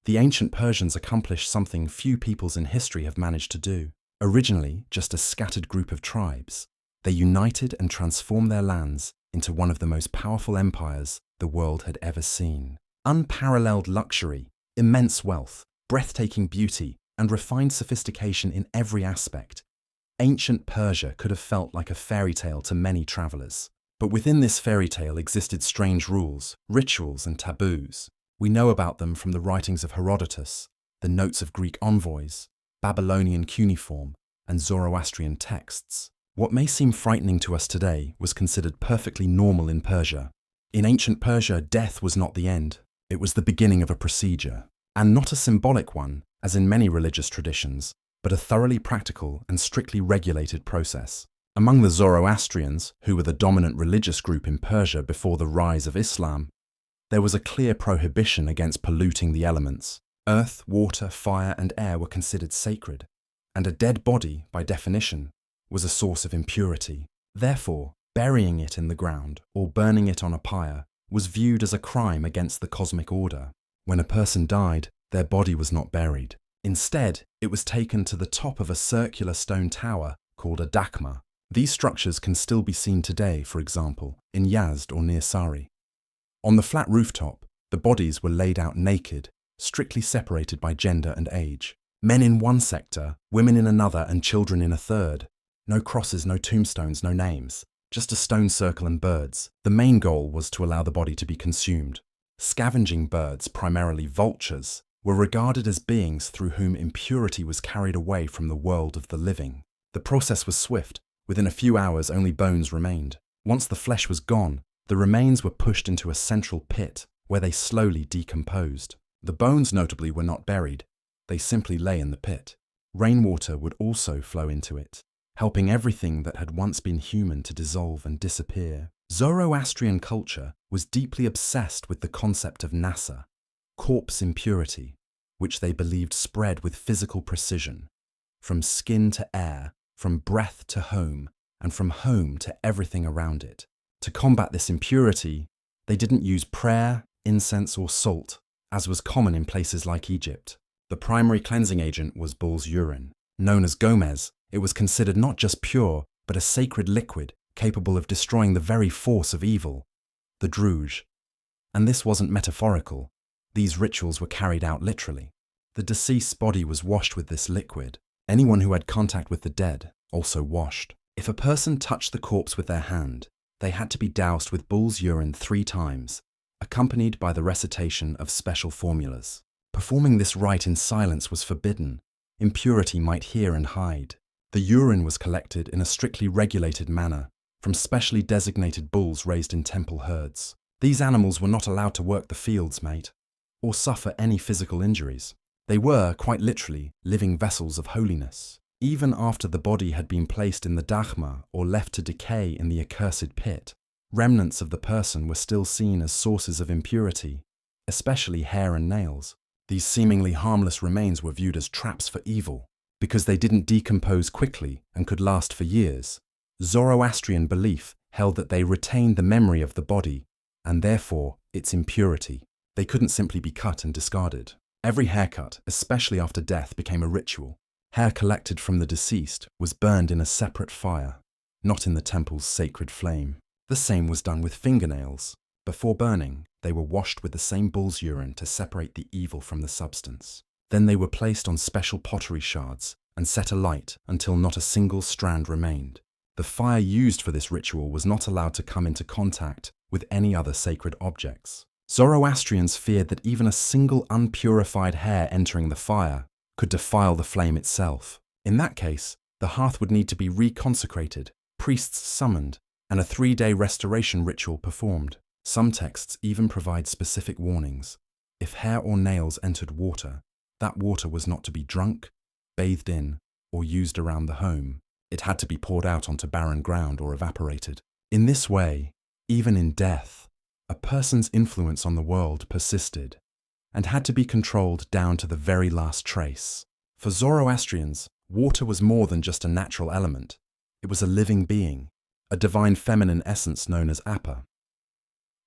The ancient Persians accomplished something few peoples in history have managed to do. Originally just a scattered group of tribes, they united and transformed their lands into one of the most powerful empires the world had ever seen. Unparalleled luxury, immense wealth, breathtaking beauty, and refined sophistication in every aspect. Ancient Persia could have felt like a fairy tale to many travelers. But within this fairy tale existed strange rules, rituals, and taboos. We know about them from the writings of Herodotus, the notes of Greek envoys, Babylonian cuneiform, and Zoroastrian texts. What may seem frightening to us today was considered perfectly normal in Persia. In ancient Persia, death was not the end. It was the beginning of a procedure, and not a symbolic one, as in many religious traditions, but a thoroughly practical and strictly regulated process. Among the Zoroastrians, who were the dominant religious group in Persia before the rise of Islam, there was a clear prohibition against polluting the elements. Earth, water, fire, and air were considered sacred, and a dead body, by definition, was a source of impurity. Therefore, burying it in the ground or burning it on a pyre was viewed as a crime against the cosmic order. When a person died, their body was not buried. Instead, it was taken to the top of a circular stone tower called a dakma. These structures can still be seen today, for example, in Yazd or near Sari. On the flat rooftop, the bodies were laid out naked, strictly separated by gender and age. Men in one sector, women in another, and children in a third. No crosses, no tombstones, no names. Just a stone circle and birds. The main goal was to allow the body to be consumed. Scavenging birds, primarily vultures, were regarded as beings through whom impurity was carried away from the world of the living. The process was swift. Within a few hours, only bones remained. Once the flesh was gone, the remains were pushed into a central pit, where they slowly decomposed. The bones, notably, were not buried. They simply lay in the pit. Rainwater would also flow into it, helping everything that had once been human to dissolve and disappear. Zoroastrian culture was deeply obsessed with the concept of nasa, corpse impurity, which they believed spread with physical precision, from skin to air, from breath to home, and from home to everything around it. To combat this impurity, they didn't use prayer, incense, or salt, as was common in places like Egypt. The primary cleansing agent was bull's urine. Known as gomez, it was considered not just pure, but a sacred liquid capable of destroying the very force of evil, the druge. And this wasn't metaphorical. These rituals were carried out literally. The deceased's body was washed with this liquid. Anyone who had contact with the dead also washed. If a person touched the corpse with their hand, they had to be doused with bull's urine 3 times, accompanied by the recitation of special formulas. Performing this rite in silence was forbidden. Impurity might hear and hide. The urine was collected in a strictly regulated manner from specially designated bulls raised in temple herds. These animals were not allowed to work the fields, mate, or suffer any physical injuries. They were, quite literally, living vessels of holiness. Even after the body had been placed in the dakhma or left to decay in the accursed pit, remnants of the person were still seen as sources of impurity, especially hair and nails. These seemingly harmless remains were viewed as traps for evil, because they didn't decompose quickly and could last for years. Zoroastrian belief held that they retained the memory of the body, and therefore its impurity. They couldn't simply be cut and discarded. Every haircut, especially after death, became a ritual. Hair collected from the deceased was burned in a separate fire, not in the temple's sacred flame. The same was done with fingernails. Before burning, they were washed with the same bull's urine to separate the evil from the substance. Then they were placed on special pottery shards and set alight until not a single strand remained. The fire used for this ritual was not allowed to come into contact with any other sacred objects. Zoroastrians feared that even a single unpurified hair entering the fire could defile the flame itself. In that case, the hearth would need to be reconsecrated, priests summoned, and a 3-day restoration ritual performed. Some texts even provide specific warnings. If hair or nails entered water, that water was not to be drunk, bathed in, or used around the home. It had to be poured out onto barren ground or evaporated. In this way, even in death, a person's influence on the world persisted and had to be controlled down to the very last trace. For Zoroastrians, water was more than just a natural element. It was a living being, a divine feminine essence known as Appa.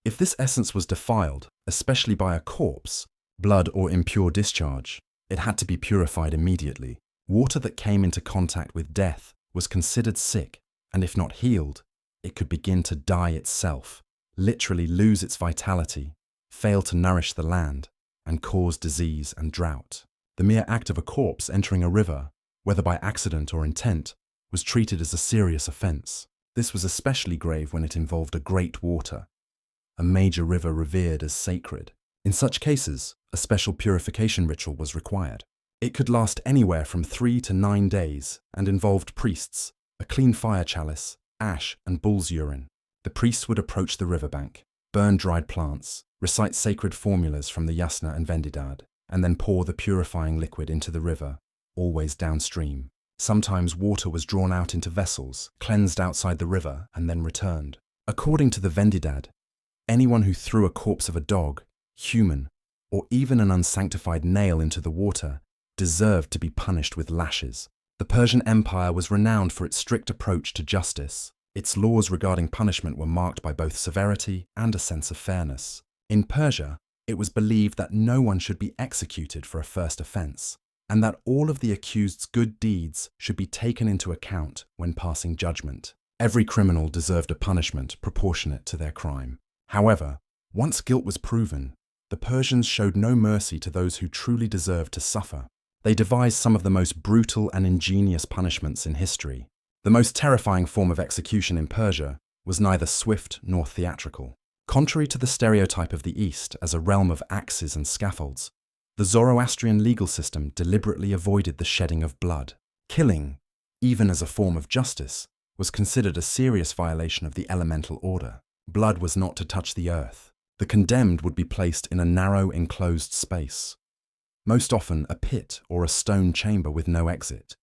If this essence was defiled, especially by a corpse, blood or impure discharge. It had to be purified immediately. Water that came into contact with death was considered sick, and if not healed, it could begin to die itself, literally lose its vitality, fail to nourish the land, and cause disease and drought. The mere act of a corpse entering a river, whether by accident or intent, was treated as a serious offense. This was especially grave when it involved a great water, a major river revered as sacred. In such cases, a special purification ritual was required. It could last anywhere from 3 to 9 days and involved priests, a clean fire chalice, ash, and bull's urine. The priests would approach the riverbank, burn dried plants, recite sacred formulas from the yasna and vendidad, and then pour the purifying liquid into the river, always downstream. Sometimes water was drawn out into vessels, cleansed outside the river, and then returned. According to the vendidad, anyone who threw a corpse of a dog, human, or even an unsanctified nail into the water deserved to be punished with lashes. The Persian Empire was renowned for its strict approach to justice. Its laws regarding punishment were marked by both severity and a sense of fairness. In Persia, it was believed that no one should be executed for a first offense, and that all of the accused's good deeds should be taken into account when passing judgment. Every criminal deserved a punishment proportionate to their crime. However, once guilt was proven, the Persians showed no mercy to those who truly deserved to suffer. They devised some of the most brutal and ingenious punishments in history. The most terrifying form of execution in Persia was neither swift nor theatrical. Contrary to the stereotype of the East as a realm of axes and scaffolds, the Zoroastrian legal system deliberately avoided the shedding of blood. Killing, even as a form of justice, was considered a serious violation of the elemental order. Blood was not to touch the earth. The condemned would be placed in a narrow, enclosed space, most often a pit or a stone chamber with no exit,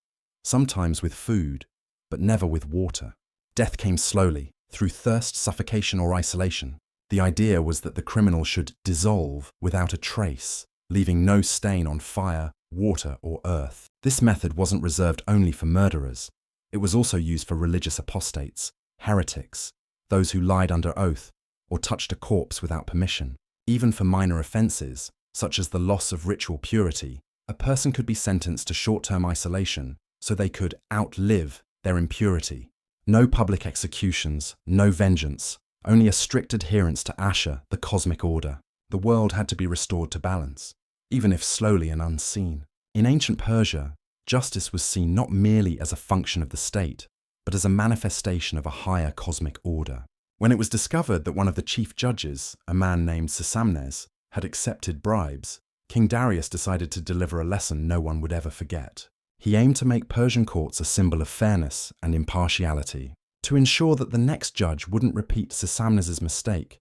sometimes with food, but never with water. Death came slowly, through thirst, suffocation, or isolation. The idea was that the criminal should dissolve without a trace, leaving no stain on fire, water, or earth. This method wasn't reserved only for murderers. It was also used for religious apostates, heretics, those who lied under oath, or touched a corpse without permission. Even for minor offences, such as the loss of ritual purity, a person could be sentenced to short-term isolation so they could outlive their impurity. No public executions, no vengeance, only a strict adherence to Asha, the cosmic order. The world had to be restored to balance, even if slowly and unseen. In ancient Persia, justice was seen not merely as a function of the state, but as a manifestation of a higher cosmic order. When it was discovered that one of the chief judges, a man named Sesamnes, had accepted bribes, King Darius decided to deliver a lesson no one would ever forget. He aimed to make Persian courts a symbol of fairness and impartiality. To ensure that the next judge wouldn't repeat Sesamnes's mistake,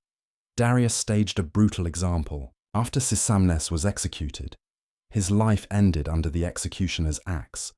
Darius staged a brutal example. After Sesamnes was executed, his life ended under the executioner's axe.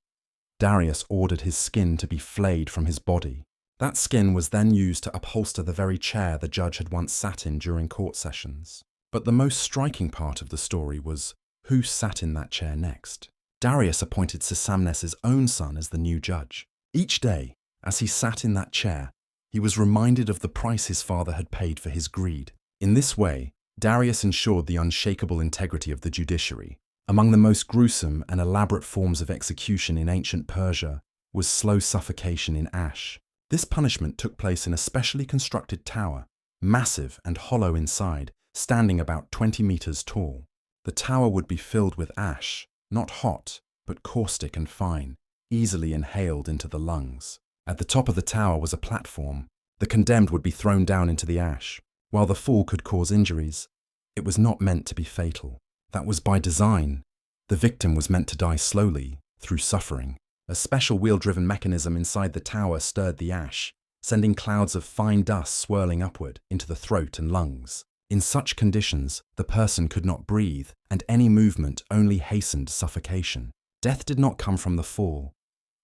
Darius ordered his skin to be flayed from his body. That skin was then used to upholster the very chair the judge had once sat in during court sessions. But the most striking part of the story was who sat in that chair next. Darius appointed Sesamnes's own son as the new judge. Each day, as he sat in that chair, he was reminded of the price his father had paid for his greed. In this way, Darius ensured the unshakable integrity of the judiciary. Among the most gruesome and elaborate forms of execution in ancient Persia was slow suffocation in ash. This punishment took place in a specially constructed tower, massive and hollow inside, standing about 20 meters tall. The tower would be filled with ash, not hot, but caustic and fine, easily inhaled into the lungs. At the top of the tower was a platform. The condemned would be thrown down into the ash. While the fall could cause injuries, it was not meant to be fatal. That was by design. The victim was meant to die slowly, through suffering. A special wheel-driven mechanism inside the tower stirred the ash, sending clouds of fine dust swirling upward into the throat and lungs. In such conditions, the person could not breathe, and any movement only hastened suffocation. Death did not come from the fall,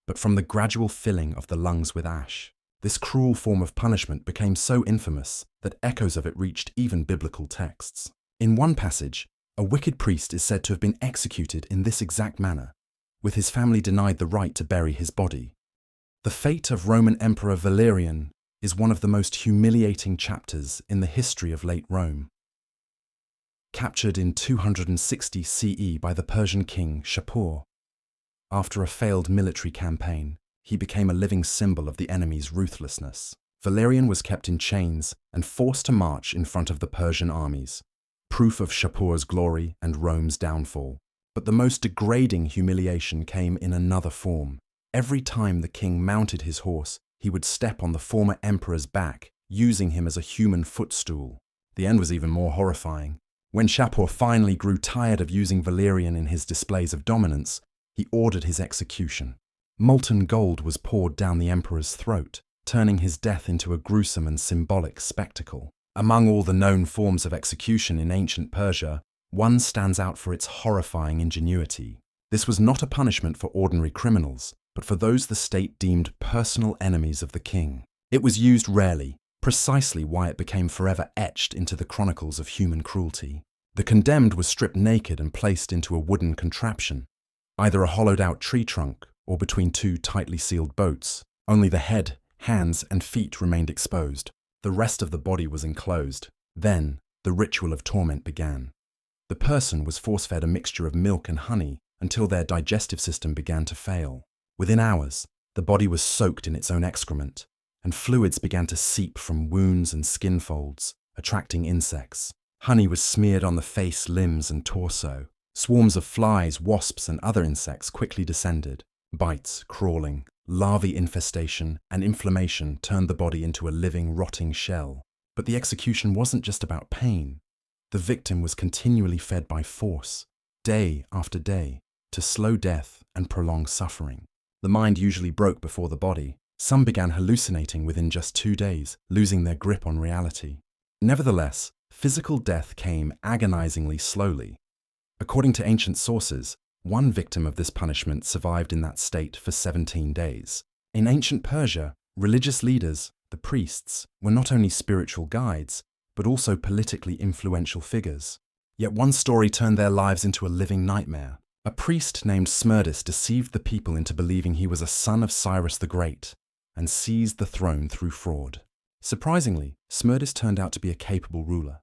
but from the gradual filling of the lungs with ash. This cruel form of punishment became so infamous that echoes of it reached even biblical texts. In one passage, a wicked priest is said to have been executed in this exact manner, with his family denied the right to bury his body. The fate of Roman Emperor Valerian is one of the most humiliating chapters in the history of late Rome. captured in 260 CE by the Persian king Shapur. After a failed military campaign, he became a living symbol of the enemy's ruthlessness. Valerian was kept in chains and forced to march in front of the Persian armies, proof of Shapur's glory and Rome's downfall. But the most degrading humiliation came in another form. Every time the king mounted his horse, he would step on the former emperor's back, using him as a human footstool. The end was even more horrifying. When Shapur finally grew tired of using Valerian in his displays of dominance, he ordered his execution. Molten gold was poured down the emperor's throat, turning his death into a gruesome and symbolic spectacle. Among all the known forms of execution in ancient Persia, one stands out for its horrifying ingenuity. This was not a punishment for ordinary criminals, but for those the state deemed personal enemies of the king. It was used rarely, precisely why it became forever etched into the chronicles of human cruelty. The condemned was stripped naked and placed into a wooden contraption, either a hollowed-out tree trunk or between two tightly sealed boats. Only the head, hands, and feet remained exposed. The rest of the body was enclosed. Then, the ritual of torment began. The person was force-fed a mixture of milk and honey until their digestive system began to fail. Within hours, the body was soaked in its own excrement, and fluids began to seep from wounds and skin folds, attracting insects. Honey was smeared on the face, limbs, and torso. Swarms of flies, wasps, and other insects quickly descended. Bites, crawling, larvae infestation, and inflammation turned the body into a living, rotting shell. But the execution wasn't just about pain. The victim was continually fed by force, day after day, to slow death and prolong suffering. The mind usually broke before the body. Some began hallucinating within just 2 days, losing their grip on reality. Nevertheless, physical death came agonizingly slowly. According to ancient sources, one victim of this punishment survived in that state for 17 days. In ancient Persia, religious leaders, the priests, were not only spiritual guides, but also politically influential figures. Yet one story turned their lives into a living nightmare. A priest named Smerdis deceived the people into believing he was a son of Cyrus the Great and seized the throne through fraud. Surprisingly, Smerdis turned out to be a capable ruler.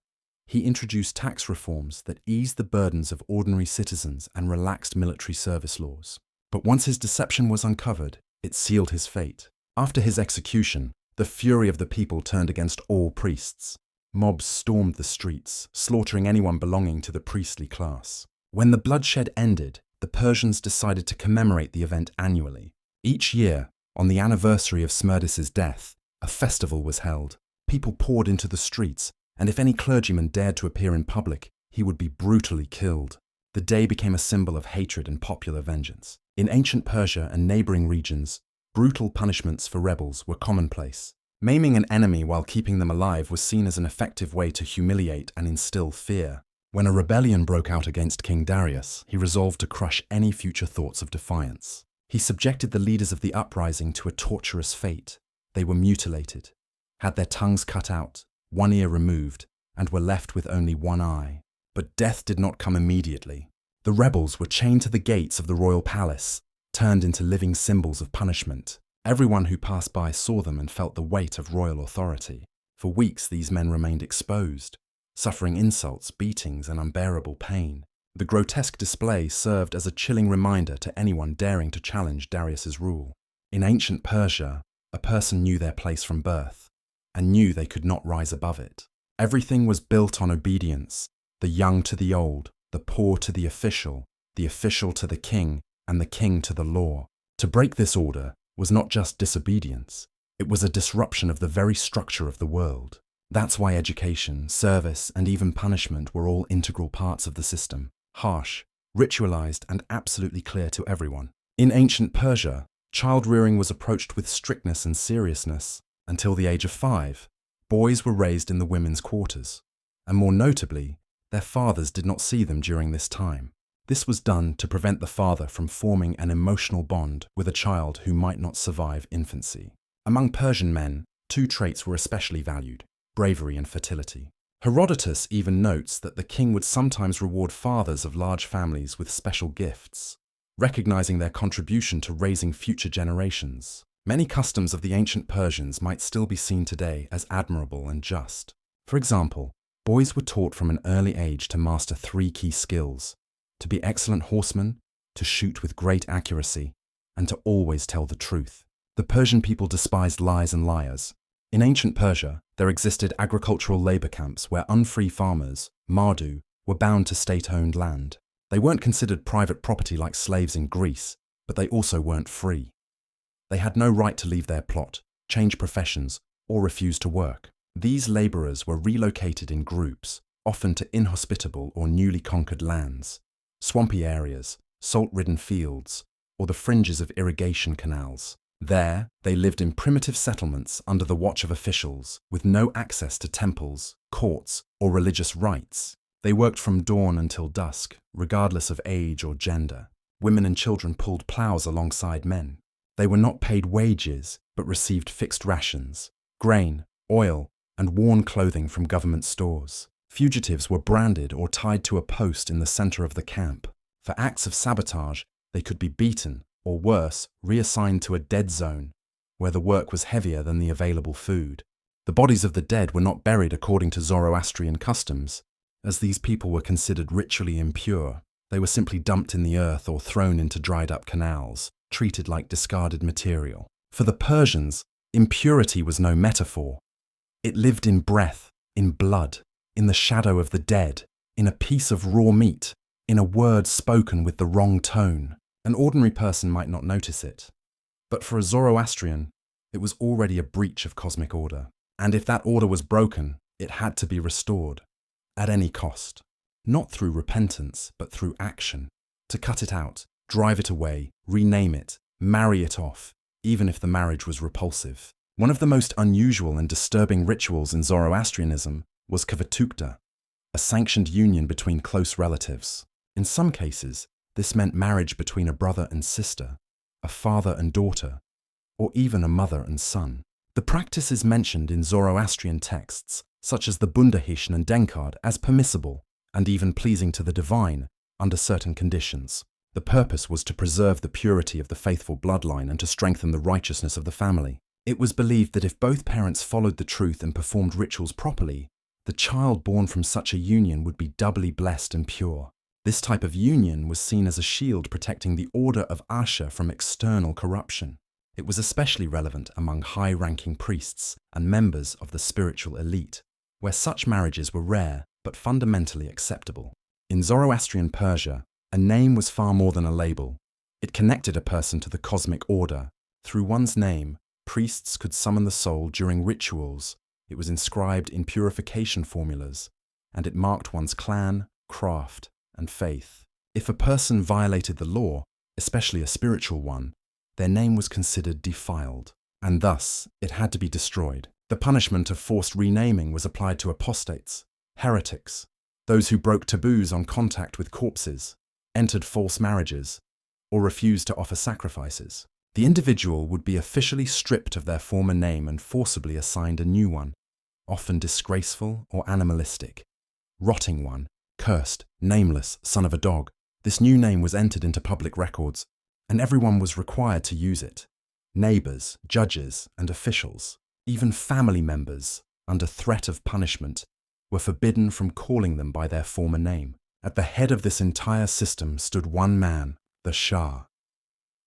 He introduced tax reforms that eased the burdens of ordinary citizens and relaxed military service laws. But once his deception was uncovered, it sealed his fate. After his execution, the fury of the people turned against all priests. Mobs stormed the streets, slaughtering anyone belonging to the priestly class. When the bloodshed ended, the Persians decided to commemorate the event annually. Each year, on the anniversary of Smerdis's death, a festival was held. People poured into the streets, and if any clergyman dared to appear in public, he would be brutally killed. The day became a symbol of hatred and popular vengeance. In ancient Persia and neighboring regions, brutal punishments for rebels were commonplace. Maiming an enemy while keeping them alive was seen as an effective way to humiliate and instill fear. When a rebellion broke out against King Darius, he resolved to crush any future thoughts of defiance. He subjected the leaders of the uprising to a torturous fate. They were mutilated, had their tongues cut out, one ear removed, and were left with only one eye. But death did not come immediately. The rebels were chained to the gates of the royal palace, turned into living symbols of punishment. Everyone who passed by saw them and felt the weight of royal authority. For weeks these men remained exposed, suffering insults, beatings, and unbearable pain. The grotesque display served as a chilling reminder to anyone daring to challenge Darius's rule. In ancient Persia, a person knew their place from birth, and knew they could not rise above it. Everything was built on obedience, the young to the old, the poor to the official to the king, and the king to the law. To break this order was not just disobedience, it was a disruption of the very structure of the world. That's why education, service, and even punishment were all integral parts of the system, harsh, ritualized, and absolutely clear to everyone. In ancient Persia, child rearing was approached with strictness and seriousness. Until the age of 5, boys were raised in the women's quarters, and more notably, their fathers did not see them during this time. This was done to prevent the father from forming an emotional bond with a child who might not survive infancy. Among Persian men, 2 traits were especially valued: bravery and fertility. Herodotus even notes that the king would sometimes reward fathers of large families with special gifts, recognizing their contribution to raising future generations. Many customs of the ancient Persians might still be seen today as admirable and just. For example, Boys were taught from an early age to master three key skills: to be excellent horsemen, to shoot with great accuracy, and to always tell the truth. The Persian people despised lies and liars. In ancient Persia, there existed agricultural labor camps where unfree farmers, mardu, were bound to state-owned land. They weren't considered private property like slaves in Greece, but they also weren't free. They had no right to leave their plot, change professions, or refuse to work. These laborers were relocated in groups, often to inhospitable or newly conquered lands, swampy areas, salt-ridden fields, or the fringes of irrigation canals. There, they lived in primitive settlements under the watch of officials, with no access to temples, courts, or religious rites. They worked from dawn until dusk, regardless of age or gender. Women and children pulled plows alongside men. They were not paid wages, but received fixed rations, grain, oil, and worn clothing from government stores. Fugitives were branded or tied to a post in the center of the camp. For acts of sabotage, they could be beaten, or worse, reassigned to a dead zone, where the work was heavier than the available food. The bodies of the dead were not buried according to Zoroastrian customs, as these people were considered ritually impure. They were simply dumped in the earth or thrown into dried-up canals, treated like discarded material. For the Persians, impurity was no metaphor. It lived in breath, in blood, in the shadow of the dead, in a piece of raw meat, in a word spoken with the wrong tone. An ordinary person might not notice it, but for a Zoroastrian, it was already a breach of cosmic order. And if that order was broken, it had to be restored, at any cost. Not through repentance, but through action. To cut it out, drive it away, rename it, marry it off, even if the marriage was repulsive. One of the most unusual and disturbing rituals in Zoroastrianism was kavatukta, a sanctioned union between close relatives. In some cases, this meant marriage between a brother and sister, a father and daughter, or even a mother and son. The practice is mentioned in Zoroastrian texts, such as the Bundahishn and Denkard, as permissible and even pleasing to the divine under certain conditions. The purpose was to preserve the purity of the faithful bloodline and to strengthen the righteousness of the family. It was believed that if both parents followed the truth and performed rituals properly, the child born from such a union would be doubly blessed and pure. This type of union was seen as a shield protecting the order of Asha from external corruption. It was especially relevant among high-ranking priests and members of the spiritual elite, where such marriages were rare but fundamentally acceptable. In Zoroastrian Persia, a name was far more than a label. It connected a person to the cosmic order. Through one's name, priests could summon the soul during rituals. It was inscribed in purification formulas, and it marked one's clan, craft, and faith. If a person violated the law, especially a spiritual one, their name was considered defiled, and thus it had to be destroyed. The punishment of forced renaming was applied to apostates, heretics, those who broke taboos on contact with corpses, entered false marriages, or refused to offer sacrifices. The individual would be officially stripped of their former name and forcibly assigned a new one, often disgraceful or animalistic. Rotting one, cursed, nameless, son of a dog. This new name was entered into public records, and everyone was required to use it. Neighbors, judges, and officials, even family members, under threat of punishment, were forbidden from calling them by their former name. At the head of this entire system stood one man, the shah.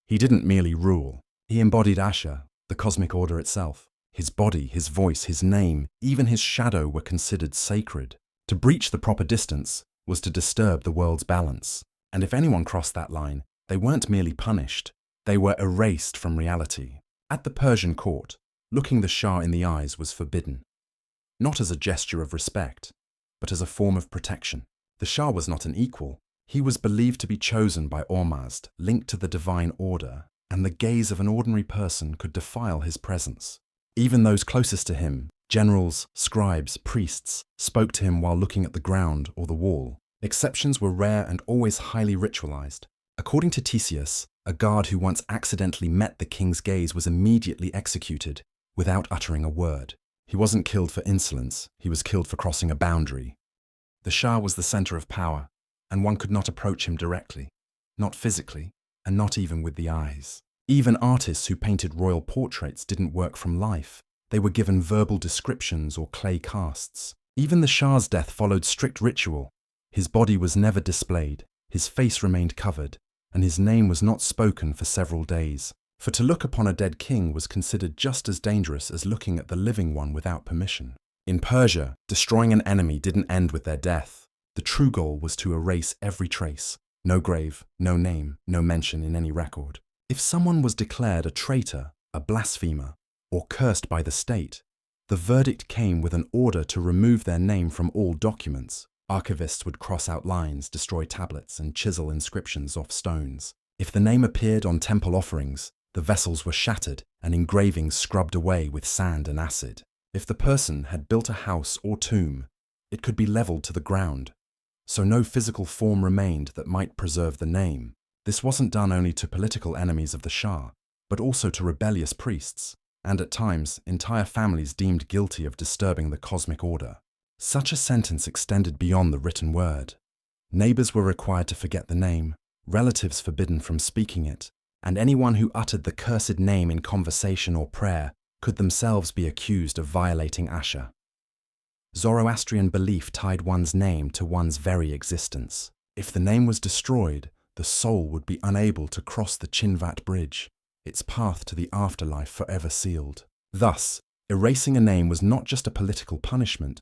He didn't merely rule. He embodied Asha, the cosmic order itself. His body, his voice, his name, even his shadow were considered sacred. To breach the proper distance was to disturb the world's balance. And if anyone crossed that line, they weren't merely punished, they were erased from reality. At the Persian court, looking the Shah in the eyes was forbidden. Not as a gesture of respect, but as a form of protection. The Shah was not an equal. He was believed to be chosen by Ormazd, linked to the divine order, and the gaze of an ordinary person could defile his presence. Even those closest to him, generals, scribes, priests, spoke to him while looking at the ground or the wall. Exceptions were rare and always highly ritualized. According to Theseus, a guard who once accidentally met the king's gaze was immediately executed without uttering a word. He wasn't killed for insolence, he was killed for crossing a boundary. The Shah was the center of power, and one could not approach him directly, not physically, and not even with the eyes. Even artists who painted royal portraits didn't work from life. They were given verbal descriptions or clay casts. Even the Shah's death followed strict ritual. His body was never displayed, his face remained covered, and his name was not spoken for several days. For to look upon a dead king was considered just as dangerous as looking at the living one without permission. In Persia, destroying an enemy didn't end with their death. The true goal was to erase every trace. No grave, no name, no mention in any record. If someone was declared a traitor, a blasphemer, or cursed by the state, the verdict came with an order to remove their name from all documents. Archivists would cross out lines, destroy tablets, and chisel inscriptions off stones. If the name appeared on temple offerings, the vessels were shattered and engravings scrubbed away with sand and acid. If the person had built a house or tomb, it could be leveled to the ground, so no physical form remained that might preserve the name. This wasn't done only to political enemies of the Shah, but also to rebellious priests, and at times entire families deemed guilty of disturbing the cosmic order. Such a sentence extended beyond the written word. Neighbors were required to forget the name, relatives forbidden from speaking it, and anyone who uttered the cursed name in conversation or prayer could themselves be accused of violating Asha. Zoroastrian belief tied one's name to one's very existence. If the name was destroyed, the soul would be unable to cross the Chinvat bridge, its path to the afterlife forever sealed. Thus, erasing a name was not just a political punishment,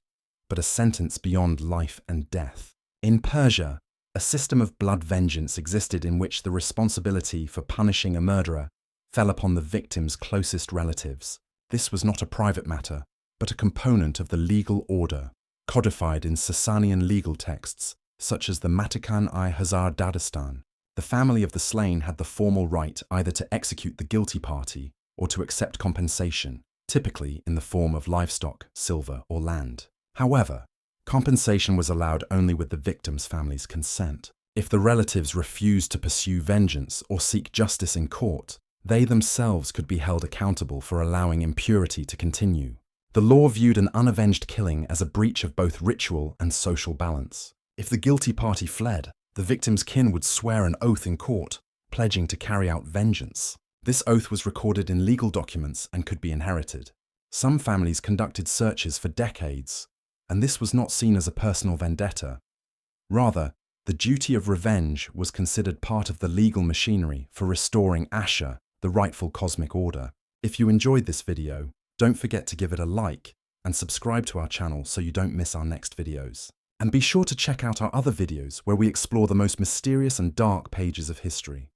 but a sentence beyond life and death. In Persia, a system of blood vengeance existed in which the responsibility for punishing a murderer fell upon the victim's closest relatives. This was not a private matter, but a component of the legal order, codified in Sasanian legal texts, such as the Matakan-i Hazar-Dadistan. The family of the slain had the formal right either to execute the guilty party or to accept compensation, typically in the form of livestock, silver, or land. However, compensation was allowed only with the victim's family's consent. If the relatives refused to pursue vengeance or seek justice in court, they themselves could be held accountable for allowing impurity to continue. The law viewed an unavenged killing as a breach of both ritual and social balance. If the guilty party fled, the victim's kin would swear an oath in court, pledging to carry out vengeance. This oath was recorded in legal documents and could be inherited. Some families conducted searches for decades, and this was not seen as a personal vendetta. Rather, the duty of revenge was considered part of the legal machinery for restoring Asha, the rightful cosmic order. If you enjoyed this video, don't forget to give it a like and subscribe to our channel so you don't miss our next videos. And be sure to check out our other videos where we explore the most mysterious and dark pages of history.